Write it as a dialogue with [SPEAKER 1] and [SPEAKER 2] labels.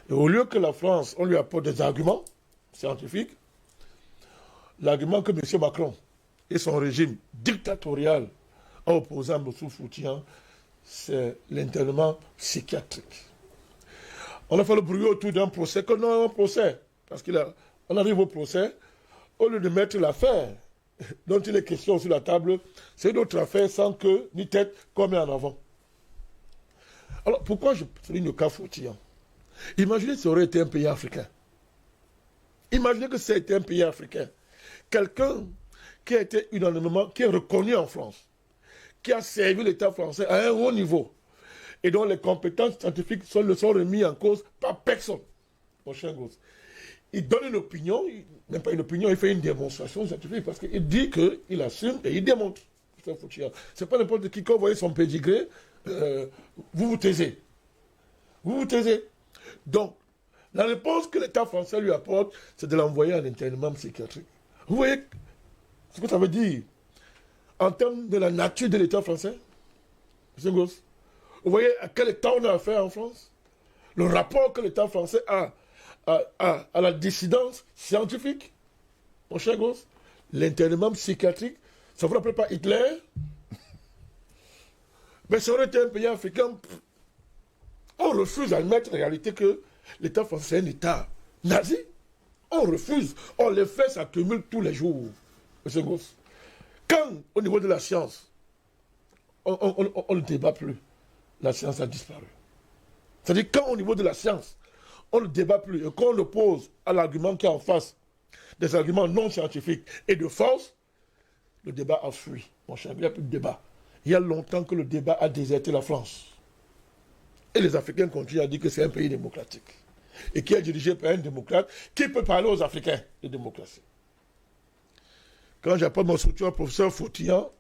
[SPEAKER 1] Et au lieu que la France, on lui apporte des arguments scientifiques, l'argument que M. Macron et son régime dictatorial ont opposé à Moussou Fouti-An, c'est l'internement psychiatrique. On a fait le bruit autour d'un procès, que non, un procès, parce qu'on arrive au procès, au lieu de mettre l'affaire dont il est question sur la table, c'est une autre affaire sans queue ni tête qu'on met en avant. Alors, pourquoi je souligne le cas Fouti-An? Imaginez que ça aurait été un pays africain. Imaginez que c'était un pays africain. Quelqu'un qui a été unanimement, qui est reconnu en France, qui a servi l'État français à un haut niveau, et dont les compétences scientifiques sont remises en cause par personne. Mon cher gosse. Il donne une opinion, même pas une opinion, il fait une démonstration scientifique, parce qu'il dit qu'il assume et il démontre. C'est pas n'importe qui, quand vous voyez son pédigré, vous vous taisez. Vous vous taisez. Donc, la réponse que l'État français lui apporte, c'est de l'envoyer en internement psychiatrique. Vous voyez ce que ça veut dire en termes de la nature de l'État français? C'est gosse. Vous voyez à quel état on a affaire en France? Le rapport que l'État français a à la dissidence scientifique, mon cher gosse, l'internement psychiatrique, ça vous rappelle pas Hitler? Mais ça aurait été un pays africain. On refuse d'admettre en réalité que l'État français est un État nazi. On refuse. On les fait s'accumulent tous les jours, monsieur Gosse. Quand, au niveau de la science, on ne débat plus, la science a disparu. C'est-à-dire, quand au niveau de la science, on ne débat plus, et qu'on oppose à l'argument qui est en face, des arguments non scientifiques et de force, le débat a fui. Mon cher, il n'y a plus de débat. Il y a longtemps que le débat a déserté la France. Et les Africains continuent à dire que c'est un pays démocratique. Et qui est dirigé par un démocrate qui peut parler aux Africains de démocratie. Quand j'appelle mon soutien au professeur Fouti-An,